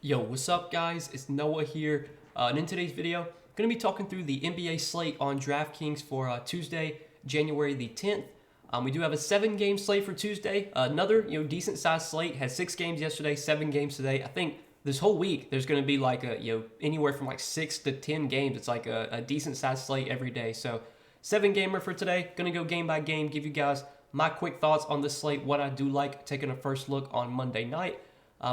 Yo, what's up guys? It's Noah here, and in today's video, I'm going to be talking through the NBA slate on Draftkings for Tuesday, January the 10th. We do have a 7-game slate for Tuesday. Another decent sized slate. Had 6 games yesterday, 7 games today. I think this whole week there's going to be like anywhere from like 6 to 10 games. It's like a decent sized slate every day. So 7-gamer for today. Going to go game by game, give you guys my quick thoughts on this slate, what I do like, taking a first look on Monday night.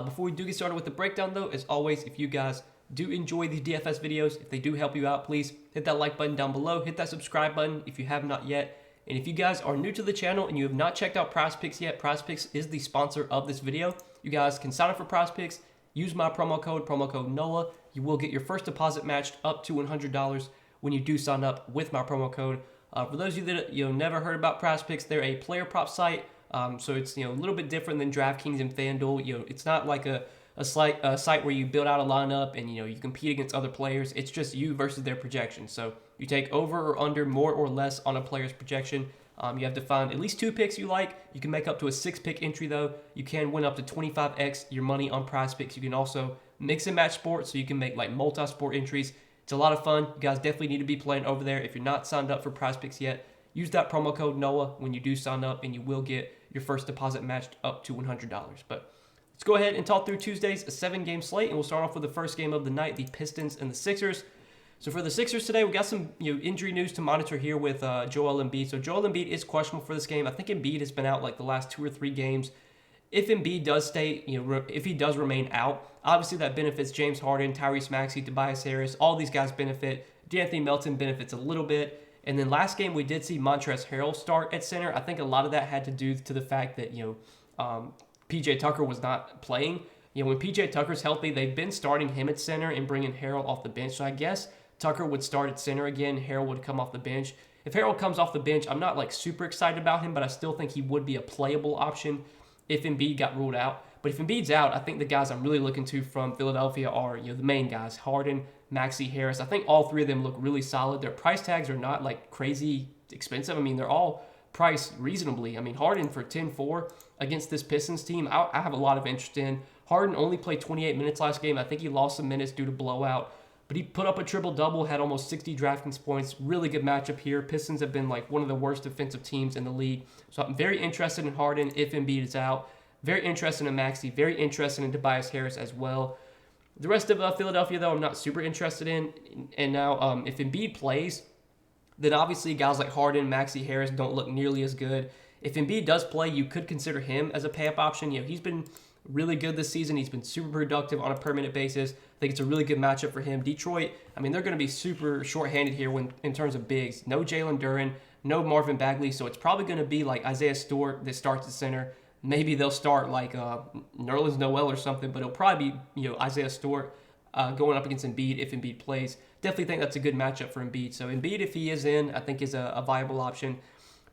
Before we do get started with the breakdown, though, as always, if you guys do enjoy these DFS videos, if they do help you out, please hit that like button down below, hit that subscribe button if you have not yet. And if you guys are new to the channel and you have not checked out PrizePicks yet, PrizePicks is the sponsor of this video. You guys can sign up for PrizePicks, use my promo code NOLA. You will get your first deposit matched up to $100 when you do sign up with my promo code. For those of you that never heard about PrizePicks, they're a player prop site. So it's a little bit different than DraftKings and FanDuel. It's not like a site where you build out a lineup and you compete against other players. It's just you versus their projection. So you take over or under, more or less on a player's projection. You have to find at least 2 picks you like. You can make up to a 6-pick entry though. You can win up to 25x your money on PrizePicks. You can also mix and match sports, so you can make like multi-sport entries. It's a lot of fun. You guys definitely need to be playing over there. If you're not signed up for PrizePicks yet, use that promo code NOAH when you do sign up, and you will get your first deposit matched up to $100. But let's go ahead and talk through Tuesday's 7-game slate, and we'll start off with the first game of the night, the Pistons and the Sixers. So for the Sixers today, we got some injury news to monitor here with Joel Embiid. So Joel Embiid is questionable for this game. I think Embiid has been out like the last 2 or 3 games. If Embiid does stay, if he does remain out, obviously that benefits James Harden, Tyrese Maxey, Tobias Harris. All these guys benefit. D'Anthony Melton benefits a little bit. And then last game, we did see Montrezl Harrell start at center. I think a lot of that had to do to the fact that, PJ Tucker was not playing. When PJ Tucker's healthy, they've been starting him at center and bringing Harrell off the bench. So I guess Tucker would start at center again. Harrell would come off the bench. If Harrell comes off the bench, I'm not like super excited about him, but I still think he would be a playable option if Embiid got ruled out. But if Embiid's out, I think the guys I'm really looking to from Philadelphia are the main guys, Harden, Maxey, Harris. I think all 3 of them look really solid. Their price tags are not like crazy expensive. I mean, they're all priced reasonably. I mean, Harden for 10-4 against this Pistons team, I have a lot of interest in. Harden only played 28 minutes last game. I think he lost some minutes due to blowout, but he put up a triple-double, had almost 60 DraftKings points. Really good matchup here. Pistons have been like one of the worst defensive teams in the league. So I'm very interested in Harden if Embiid is out. Very interested in Maxey. Very interested in Tobias Harris as well. The rest of Philadelphia, though, I'm not super interested in. And now, if Embiid plays, then obviously guys like Harden, Maxey, Harris don't look nearly as good. If Embiid does play, you could consider him as a pay-up option. He's been really good this season. He's been super productive on a per-minute basis. I think it's a really good matchup for him. Detroit, I mean, they're going to be super short-handed here in terms of bigs. No Jalen Duren, no Marvin Bagley, so it's probably going to be like Isaiah Stewart that starts at center. Maybe they'll start like Nerlens Noel or something, but it'll probably be Isaiah Stewart going up against Embiid if Embiid plays. Definitely think that's a good matchup for Embiid. So Embiid, if he is in, I think is a viable option.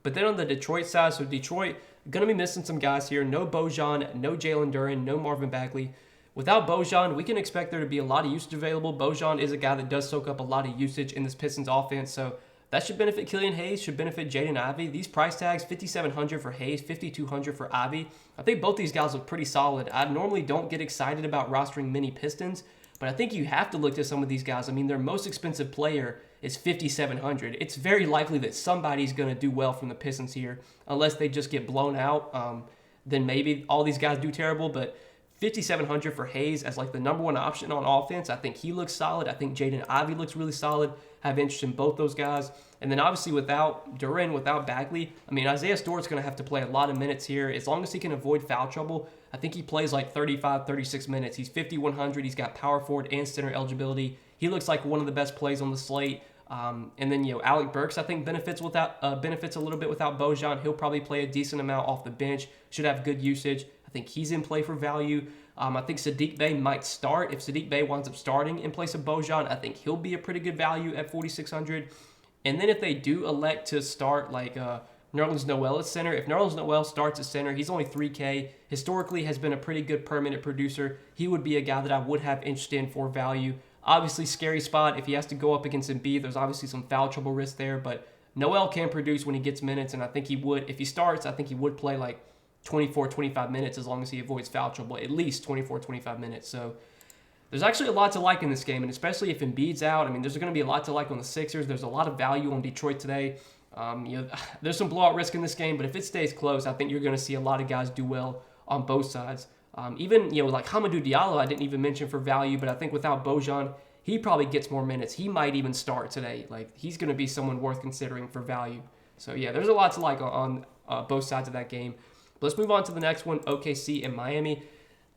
But then on the Detroit side, so Detroit going to be missing some guys here. No Bojan, no Jalen Duren, no Marvin Bagley. Without Bojan, we can expect there to be a lot of usage available. Bojan is a guy that does soak up a lot of usage in this Pistons offense, so that should benefit Killian Hayes, should benefit Jaden Ivey. These price tags, $5,700 for Hayes, $5,200 for Ivey. I think both these guys look pretty solid. I normally don't get excited about rostering many Pistons, but I think you have to look to some of these guys. I mean, their most expensive player is $5,700. It's very likely that somebody's going to do well from the Pistons here, unless they just get blown out. Then maybe all these guys do terrible, but $5,700 for Hayes as like the number 1 option on offense. I think he looks solid. I think Jaden Ivey looks really solid. Have interest in both those guys. And then obviously without Duren, without Bagley, I mean, Isaiah Stewart's going to have to play a lot of minutes here. As long as he can avoid foul trouble, I think he plays like 35, 36 minutes. He's 5,100. He's got power forward and center eligibility. He looks like one of the best plays on the slate. And then, Alec Burks, I think, benefits a little bit without Bojan. He'll probably play a decent amount off the bench. Should have good usage. I think he's in play for value. I think Saddiq Bey might start. If Saddiq Bey winds up starting in place of Bojan, I think he'll be a pretty good value at $4,600. And then if they do elect to start like Nerlens Noel at center, if Nerlens Noel starts at center, he's only $3K. Historically has been a pretty good per-minute producer. He would be a guy that I would have interest in for value. Obviously, scary spot. If he has to go up against Embiid, there's obviously some foul trouble risk there, but Noel can produce when he gets minutes, and I think he would. If he starts, I think he would play like 24, 25 minutes as long as he avoids foul trouble, at least 24, 25 minutes. So there's actually a lot to like in this game, and especially if Embiid's out. I mean, there's going to be a lot to like on the Sixers. There's a lot of value on Detroit today. There's some blowout risk in this game, but if it stays close, I think you're going to see a lot of guys do well on both sides. Even, like Hamidou Diallo, I didn't even mention for value, but I think without Bojan, he probably gets more minutes. He might even start today. Like, he's going to be someone worth considering for value. So, yeah, there's a lot to like on both sides of that game. But let's move on to the next one, OKC and Miami.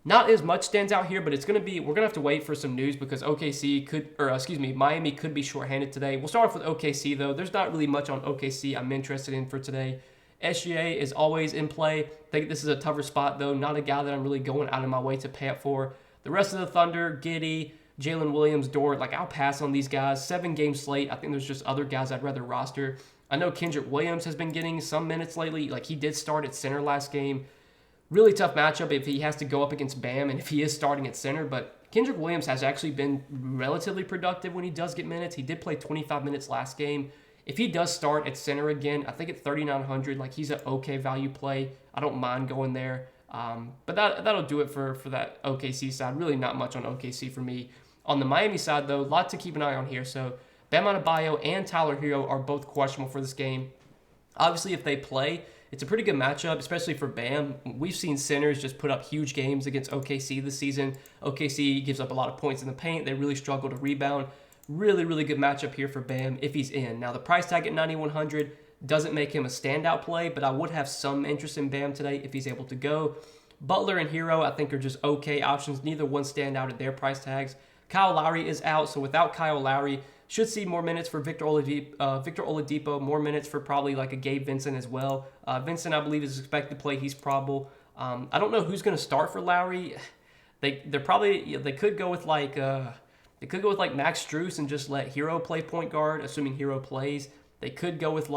Not as much stands out here, but it's going to be, we're going to have to wait for some news because Miami could be shorthanded today. We'll start off with OKC, though. There's not really much on OKC I'm interested in for today. SGA is always in play. I think this is a tougher spot, though. Not a guy that I'm really going out of my way to pay up for. The rest of the Thunder, Giddey, Jalen Williams, Dort, I'll pass on these guys. 7-game slate. I think there's just other guys I'd rather roster. I know Kendrick Williams has been getting some minutes lately. He did start at center last game. Really tough matchup if he has to go up against Bam and if he is starting at center. But Kendrick Williams has actually been relatively productive when he does get minutes. He did play 25 minutes last game. If he does start at center again, I think at 3,900, he's an okay value play. I don't mind going there. But that'll do it for that OKC side. Really not much on OKC for me. On the Miami side, though, a lot to keep an eye on here. So Bam Adebayo and Tyler Hero are both questionable for this game. Obviously, if they play, it's a pretty good matchup, especially for Bam. We've seen centers just put up huge games against OKC this season. OKC gives up a lot of points in the paint. They really struggle to rebound. Really, really good matchup here for Bam if he's in. Now, the price tag at 9,100 doesn't make him a standout play, but I would have some interest in Bam today if he's able to go. Butler and Hero, I think, are just okay options. Neither one stand out at their price tags. Kyle Lowry is out, so without Kyle Lowry, should see more minutes for Victor Oladipo, more minutes for probably a Gabe Vincent as well. Vincent, I believe, is expected to play. He's probable. I don't know who's going to start for Lowry. They could go with Max Strus and just let Hero play point guard, assuming Hero plays. They could go with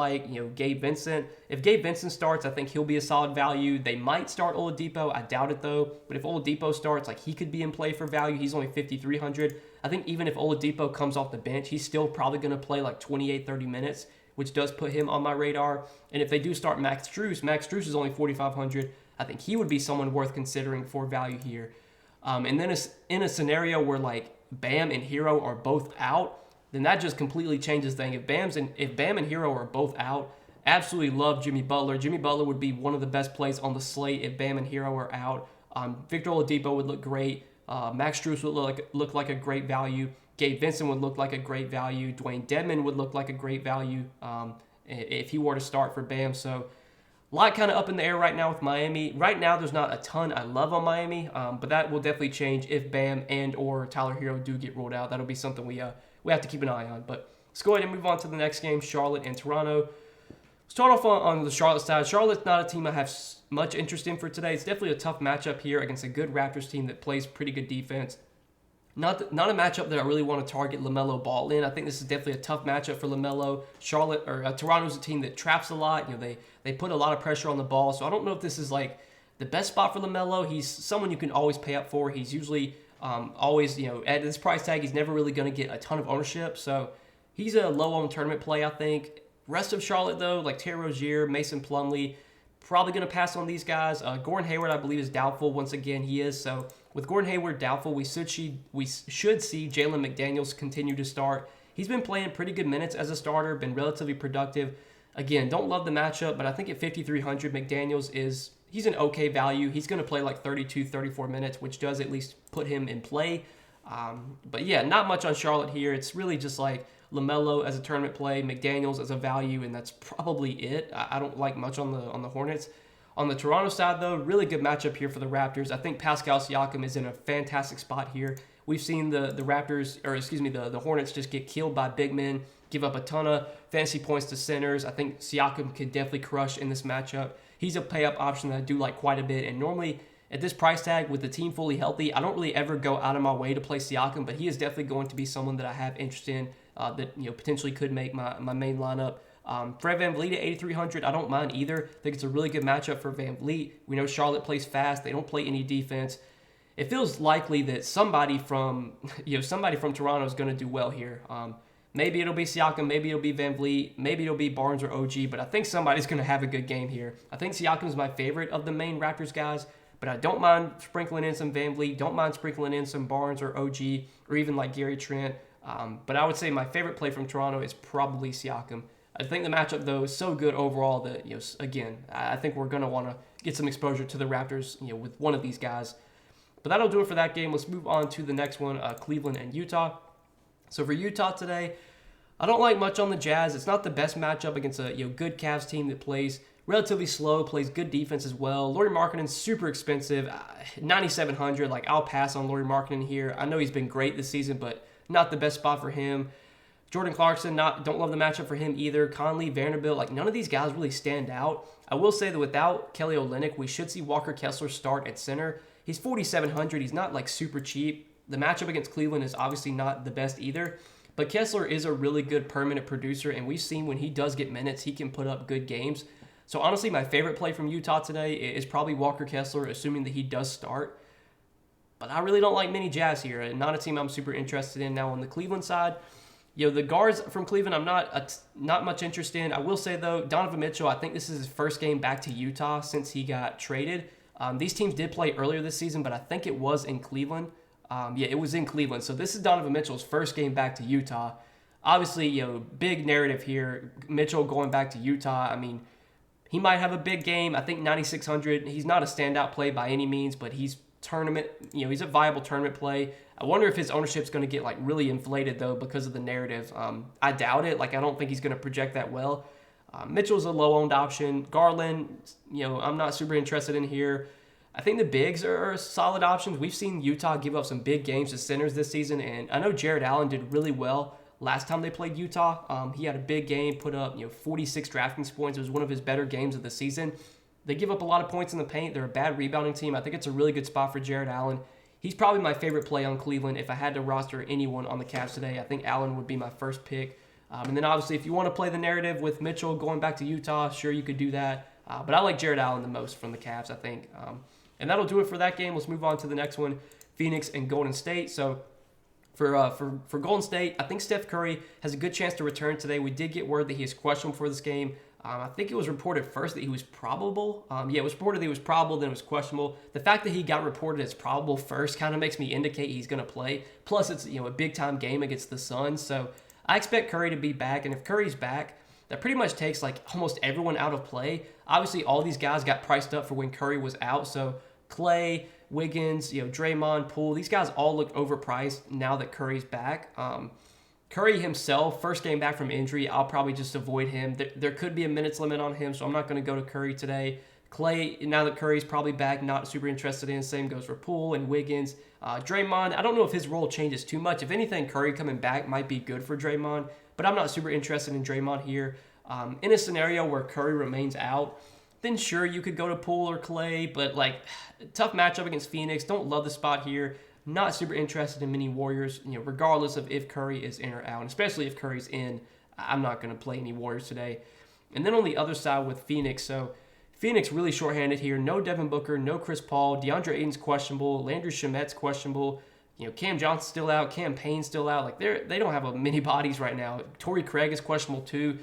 Gabe Vincent. If Gabe Vincent starts, I think he'll be a solid value. They might start Oladipo. I doubt it though. But if Oladipo starts, he could be in play for value. He's only 5,300. I think even if Oladipo comes off the bench, he's still probably going to play 28, 30 minutes, which does put him on my radar. And if they do start Max Strus is only 4,500. I think he would be someone worth considering for value here. And then in a scenario where Bam and Hero are both out, then that just completely changes things. If Bam and Hero are both out, absolutely love Jimmy Butler. Jimmy Butler would be one of the best plays on the slate if Bam and Hero are out. Victor Oladipo would look great. Max Strus would look like a great value. Gabe Vincent would look like a great value. Dwayne Dedmon would look like a great value if he were to start for Bam. So a lot kind of up in the air right now with Miami. Right now, there's not a ton I love on Miami, but that will definitely change if Bam and or Tyler Hero do get ruled out. That'll be something we have to keep an eye on. But let's go ahead and move on to the next game, Charlotte and Toronto. Start off on the Charlotte side. Charlotte's not a team I have much interest in for today. It's definitely a tough matchup here against a good Raptors team that plays pretty good defense. Not a matchup that I really want to target LaMelo Ball in. I think this is definitely a tough matchup for LaMelo. Toronto's a team that traps a lot. They put a lot of pressure on the ball. So I don't know if this is the best spot for LaMelo. He's someone you can always pay up for. He's usually always, at this price tag, he's never really going to get a ton of ownership. So he's a low-owned tournament play, I think. Rest of Charlotte, though, Terry Rozier, Mason Plumlee, probably going to pass on these guys. Gordon Hayward, I believe, is doubtful. Once again, he is. So with Gordon Hayward doubtful, we should see Jalen McDaniels continue to start. He's been playing pretty good minutes as a starter, been relatively productive. Again, don't love the matchup, but I think at 5,300, McDaniels he's an okay value. He's going to play 32, 34 minutes, which does at least put him in play. But yeah, not much on Charlotte here. It's really just LaMelo as a tournament play, McDaniels as a value, and that's probably it. I don't like much on the Hornets. On the Toronto side, though, really good matchup here for the Raptors. I think Pascal Siakam is in a fantastic spot here. We've seen the Hornets just get killed by big men, give up a ton of fantasy points to centers. I think Siakam could definitely crush in this matchup. He's a pay-up option that I do like quite a bit, and normally at this price tag with the team fully healthy, I don't really ever go out of my way to play Siakam, but he is definitely going to be someone that I have interest in that potentially could make my main lineup. Fred VanVleet at 8,300, I don't mind either. I think it's a really good matchup for VanVleet. We know Charlotte plays fast. They don't play any defense. It feels likely that somebody from Toronto is going to do well here. Maybe it'll be Siakam, maybe it'll be VanVleet, maybe it'll be Barnes or OG, but I think somebody's going to have a good game here. I think Siakam's my favorite of the main Raptors guys, But I don't mind sprinkling in some VanVleet, don't mind sprinkling in some Barnes or OG, or even like Gary Trent. But I would say my favorite play from Toronto is probably Siakam. I think the matchup, though, is so good overall that, again, I think we're going to want to get some exposure to the Raptors, with one of these guys. But that'll do it for that game. Let's move on to the next one, Cleveland and Utah. So for Utah today, I don't like much on the Jazz. It's not the best matchup against a good Cavs team that plays relatively slow, plays good defense as well. Lauri Markkanen's super expensive, 9,700. Like, I'll pass on Lauri Markkanen here. I know he's been great this season, but not the best spot for him. Jordan Clarkson, don't love the matchup for him either. Conley, Vanderbilt, like none of these guys really stand out. I will say that without Kelly Olynyk, we should see Walker Kessler start at center. He's 4,700. He's not like super cheap. The matchup against Cleveland is obviously not the best either. But Kessler is a really good permanent producer, and we've seen when he does get minutes, he can put up good games. So honestly, my favorite play from Utah today is probably Walker Kessler, assuming that he does start. But I really don't like many Jazz here, and not a team I'm super interested in. Now on the Cleveland side, the guards from Cleveland, I'm not much interest in. I will say, though, Donovan Mitchell, I think this is his first game back to Utah since he got traded. These teams did play earlier this season, but I think it was in Cleveland. It was in Cleveland. So this is Donovan Mitchell's first game back to Utah. Obviously, big narrative here. Mitchell going back to Utah. I mean, he might have a big game. I think 9,600. He's not a standout play by any means, but he's he's a viable tournament play. I wonder if his ownership's going to get really inflated though because of the narrative. I doubt it. I don't think he's going to project that well. Mitchell's a low-owned option. Garland, I'm not super interested in here. I think the bigs are solid options. We've seen Utah give up some big games to centers this season, and I know Jared Allen did really well last time they played Utah. He had a big game, put up 46 Draftkings points. It was one of his better games of the season. They give up a lot of points in the paint. They're a bad rebounding team. I think it's a really good spot for Jared Allen. He's probably my favorite play on Cleveland. If I had to roster anyone on the Cavs today, I think Allen would be my first pick. And then obviously, if you want to play the narrative with Mitchell going back to Utah, sure, you could do that. But I like Jared Allen the most from the Cavs, I think. And that'll do it for that game. Let's move on to the next one, Phoenix and Golden State. So for Golden State, I think Steph Curry has a good chance to return today. We did get word that he is questionable for this game. I think it was reported first that he was probable. It was reported that he was probable, then it was questionable. The fact that he got reported as probable first kind of makes me indicate he's going to play. Plus, it's a big-time game against the Suns. So I expect Curry to be back. And if Curry's back, that pretty much takes almost everyone out of play. Obviously, all these guys got priced up for when Curry was out. So Clay, Wiggins, Draymond, Poole, these guys all look overpriced now that Curry's back. Curry himself, first game back from injury, I'll probably just avoid him. There could be a minutes limit on him, so I'm not going to go to Curry today. Clay, now that Curry's probably back, not super interested in. Same goes for Poole and Wiggins. Draymond, I don't know if his role changes too much. If anything, Curry coming back might be good for Draymond, but I'm not super interested in Draymond here. In a scenario where Curry remains out, then sure, you could go to Poole or Clay, but tough matchup against Phoenix. Don't love the spot here. Not super interested in many Warriors, regardless of if Curry is in or out, and especially if Curry's in. I'm not going to play any Warriors today. And then on the other side with Phoenix, so Phoenix really shorthanded here. No Devin Booker, no Chris Paul. DeAndre Ayton's questionable. Landry Shamet's questionable. Cam Johnson's still out. Cam Payne's still out. They don't have many bodies right now. Torrey Craig is questionable too.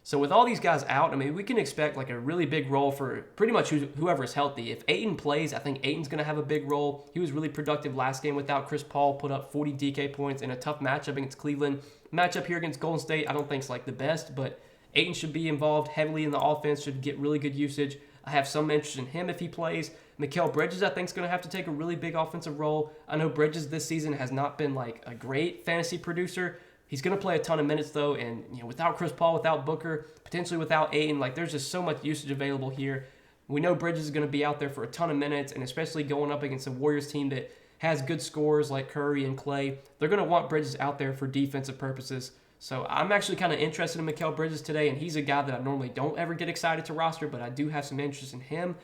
So with all these guys out, we can expect a really big role for pretty much whoever is healthy. If Ayton plays, I think Ayton's going to have a big role. He was really productive last game without Chris Paul, put up 40 DK points in a tough matchup against Cleveland. Matchup here against Golden State, I don't think is the best, but Ayton should be involved heavily in the offense, should get really good usage. I have some interest in him if he plays. Mikal Bridges, I think, is going to have to take a really big offensive role. I know Bridges this season has not been a great fantasy producer. He's going to play a ton of minutes, though, and without Chris Paul, without Booker, potentially without Ayton, there's just so much usage available here. We know Bridges is going to be out there for a ton of minutes, and especially going up against a Warriors team that has good scorers like Curry and Clay. They're going to want Bridges out there for defensive purposes. So I'm actually kind of interested in Mikal Bridges today, and he's a guy that I normally don't ever get excited to roster, but I do have some interest in him.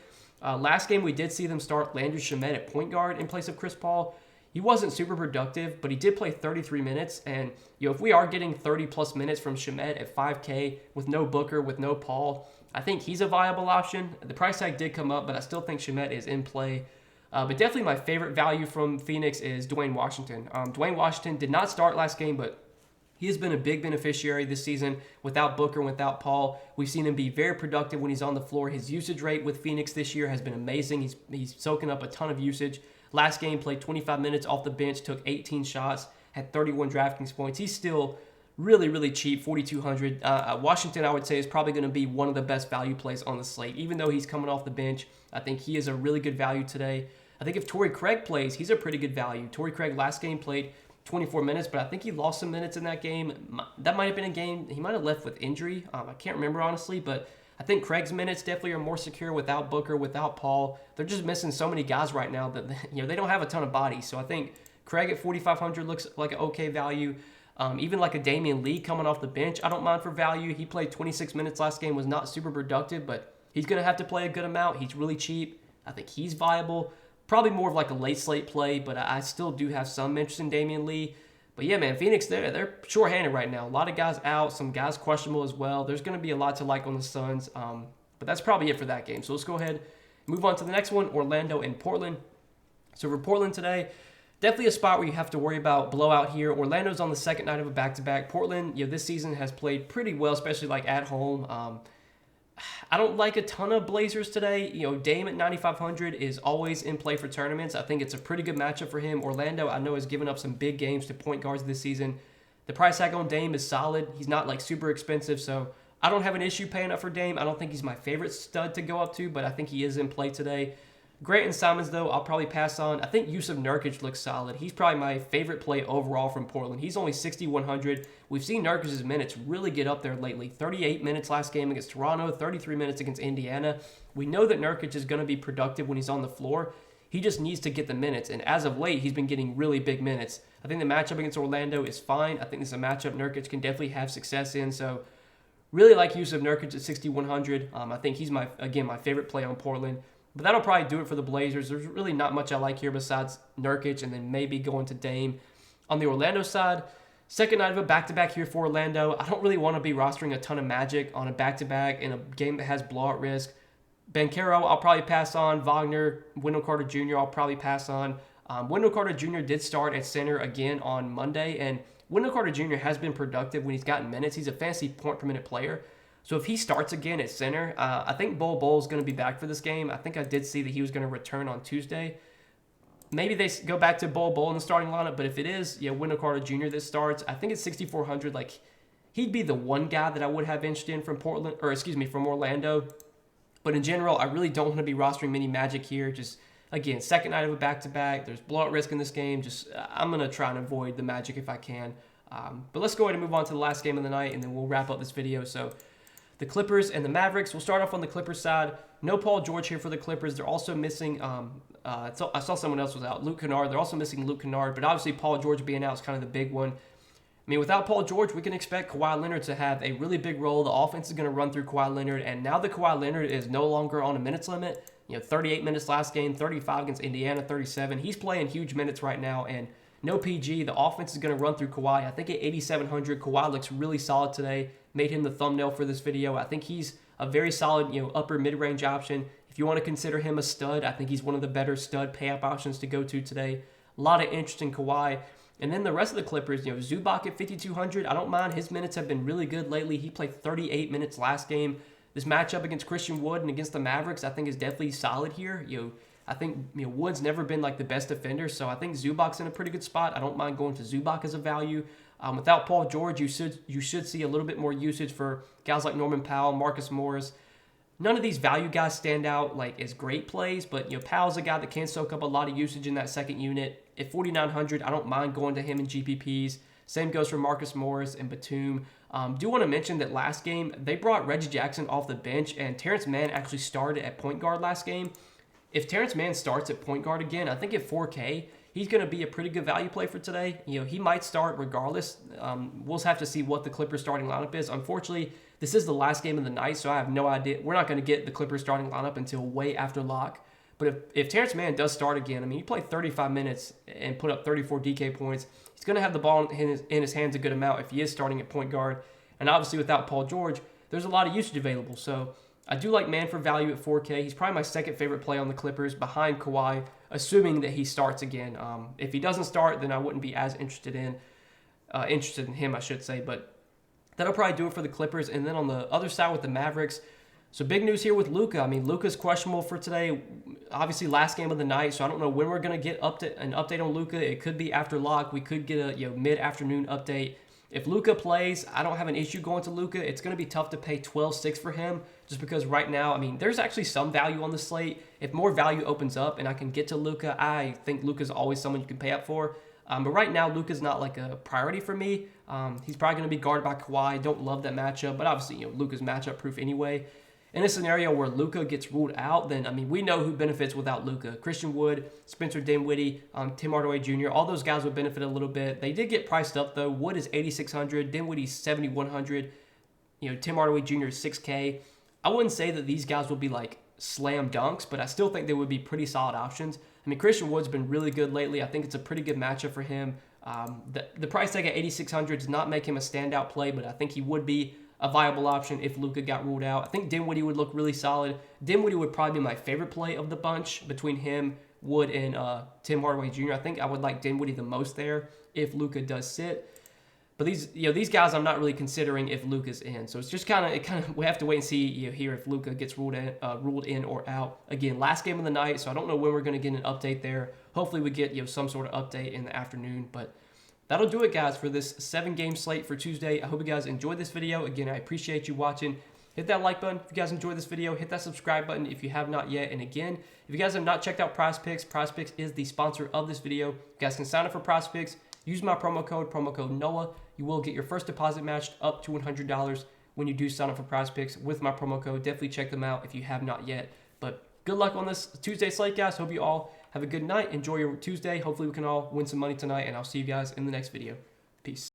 Last game, we did see them start Landry Shamet at point guard in place of Chris Paul. He wasn't super productive, but he did play 33 minutes. And, if we are getting 30-plus minutes from Shamet at 5K with no Booker, with no Paul, I think he's a viable option. The price tag did come up, but I still think Shamet is in play. But definitely my favorite value from Phoenix is Dwayne Washington. Dwayne Washington did not start last game, but He has been a big beneficiary this season without Booker, without Paul. We've seen him be very productive when he's on the floor. His usage rate with Phoenix this year has been amazing. He's soaking up a ton of usage. Last game, played 25 minutes off the bench, took 18 shots, had 31 DraftKings points. He's still really, really cheap, 4,200. Washington, I would say, is probably going to be one of the best value plays on the slate. Even though he's coming off the bench, I think he is a really good value today. I think if Torrey Craig plays, he's a pretty good value. Torrey Craig last game played 24 minutes, but I think he lost some minutes in that game. That might have been a game he might have left with injury. I can't remember honestly, but I think Craig's minutes definitely are more secure without Booker, without Paul. They're just missing so many guys right now that they don't have a ton of bodies. So I think Craig at 4,500 looks like an okay value. Even like a Damian Lee coming off the bench, I don't mind for value. He played 26 minutes last game, was not super productive, but he's going to have to play a good amount. He's really cheap. I think he's viable. Probably more of like a late slate play, but I still do have some interest in Damian Lee. But yeah, man, Phoenix, they're short-handed right now. A lot of guys out, some guys questionable as well. There's going to be a lot to like on the Suns, but that's probably it for that game. So let's go ahead and move on to the next one, Orlando and Portland. So for Portland today, definitely a spot where you have to worry about blowout here. Orlando's on the second night of a back-to-back. Portland, this season has played pretty well, especially like at home. I don't like a ton of Blazers today. Dame at 9,500 is always in play for tournaments. I think it's a pretty good matchup for him. Orlando, I know, has given up some big games to point guards this season. The price tag on Dame is solid. He's not like super expensive, so I don't have an issue paying up for Dame. I don't think he's my favorite stud to go up to, but I think he is in play today. Grant and Simons, though, I'll probably pass on. I think Yusuf Nurkic looks solid. He's probably my favorite play overall from Portland. He's only 6,100. We've seen Nurkic's minutes really get up there lately. 38 minutes last game against Toronto, 33 minutes against Indiana. We know that Nurkic is going to be productive when he's on the floor. He just needs to get the minutes, and as of late, he's been getting really big minutes. I think the matchup against Orlando is fine. I think this is a matchup Nurkic can definitely have success in, so really like Yusuf Nurkic at 6,100. I think he's, my favorite play on Portland. But that'll probably do it for the Blazers. There's really not much I like here besides Nurkic and then maybe going to Dame. On the Orlando side, second night of a back-to-back here for Orlando. I don't really want to be rostering a ton of Magic on a back-to-back in a game that has blowout risk. Banchero, I'll probably pass on. Wagner, Wendell Carter Jr., I'll probably pass on. Wendell Carter Jr. did start at center again on Monday, and Wendell Carter Jr. has been productive when he's gotten minutes. He's a fantasy point-per-minute player. So if he starts again at center, I think Bol is going to be back for this game. I think I did see that he was going to return on Tuesday. Maybe they go back to Bol in the starting lineup, but if it is, Wendell Carter Jr. that starts, I think it's 6,400. Like, he'd be the one guy that I would have interest in from from Orlando. But in general, I really don't want to be rostering many Magic here. Just, again, second night of a back-to-back. There's blowout risk in this game. I'm going to try and avoid the Magic if I can. But let's go ahead and move on to the last game of the night, and then we'll wrap up this video. So the Clippers and the Mavericks. We'll start off on the Clippers side. No Paul George here for the Clippers. They're also missing, I saw someone else was out, Luke Kennard. They're also missing Luke Kennard, but obviously Paul George being out is kind of the big one. I mean, without Paul George, we can expect Kawhi Leonard to have a really big role. The offense is going to run through Kawhi Leonard, and now that Kawhi Leonard is no longer on a minutes limit, 38 minutes last game, 35 against Indiana, 37. He's playing huge minutes right now, and no PG. The offense is going to run through Kawhi. I think at 8,700, Kawhi looks really solid today. Made him the thumbnail for this video. I think he's a very solid, upper mid-range option. If you want to consider him a stud, I think he's one of the better stud pay-up options to go to today. A lot of interest in Kawhi. And then the rest of the Clippers, Zubac at 5,200. I don't mind. His minutes have been really good lately. He played 38 minutes last game. This matchup against Christian Wood and against the Mavericks, I think is definitely solid here. I think Wood's never been like the best defender, so I think Zubac's in a pretty good spot. I don't mind going to Zubac as a value. Without Paul George, you should see a little bit more usage for guys like Norman Powell, Marcus Morris. None of these value guys stand out like as great plays, but Powell's a guy that can soak up a lot of usage in that second unit. At 4,900, I don't mind going to him in GPPs. Same goes for Marcus Morris and Batum. Do want to mention that last game, they brought Reggie Jackson off the bench, and Terrence Mann actually started at point guard last game. If Terrence Mann starts at point guard again, I think at 4K, he's going to be a pretty good value play for today. He might start regardless. We'll have to see what the Clippers starting lineup is. Unfortunately, this is the last game of the night, so I have no idea. We're not going to get the Clippers starting lineup until way after lock. But if Terrence Mann does start again, he played 35 minutes and put up 34 DK points. He's going to have the ball in his hands a good amount if he is starting at point guard. And obviously without Paul George, there's a lot of usage available. So I do like Mann for value at 4K. He's probably my second favorite play on the Clippers behind Kawhi, assuming that he starts again. If he doesn't start, then I wouldn't be as interested in. interested in him, I should say. But that'll probably do it for the Clippers. And then on the other side with the Mavericks, so big news here with Luka. I mean, Luka's questionable for today. Obviously, last game of the night, so I don't know when we're going to get an update on Luka. It could be after lock. We could get a mid-afternoon update. If Luka plays, I don't have an issue going to Luka. It's going to be tough to pay 12.6 for him just because right now, I mean, there's actually some value on the slate. If more value opens up and I can get to Luka, I think Luka's always someone you can pay up for. But right now, Luka's not like a priority for me. He's probably going to be guarded by Kawhi. Don't love that matchup, but obviously, Luka's matchup proof anyway. In a scenario where Luka gets ruled out, then, I mean, we know who benefits without Luka. Christian Wood, Spencer Dinwiddie, Tim Hardaway Jr., all those guys would benefit a little bit. They did get priced up, though. Wood is $8,600, Dinwiddie's $7,100, Tim Hardaway Jr. is $6K. I wouldn't say that these guys would be, like, slam dunks, but I still think they would be pretty solid options. I mean, Christian Wood's been really good lately. I think it's a pretty good matchup for him. The price tag at $8,600 does not make him a standout play, but I think he would be a viable option if Luka got ruled out. I think Dinwiddie would look really solid. Dinwiddie would probably be my favorite play of the bunch between him, Wood, and Tim Hardaway Jr. I think I would like Dinwiddie the most there if Luka does sit. But these guys I'm not really considering if Luka's in. So it's just kind of we have to wait and see here if Luka gets ruled in or out. Again, last game of the night, so I don't know when we're going to get an update there. Hopefully we get some sort of update in the afternoon, but that'll do it, guys, for this 7-game slate for Tuesday. I hope you guys enjoyed this video. Again, I appreciate you watching. Hit that like button if you guys enjoyed this video. Hit that subscribe button if you have not yet. And again, if you guys have not checked out PrizePicks is the sponsor of this video. You guys can sign up for PrizePicks. Use my promo code Noah. You will get your first deposit matched up to $100 when you do sign up for PrizePicks with my promo code. Definitely check them out if you have not yet. But good luck on this Tuesday slate, guys. Hope you all have a good night. Enjoy your Tuesday. Hopefully we can all win some money tonight, and I'll see you guys in the next video. Peace.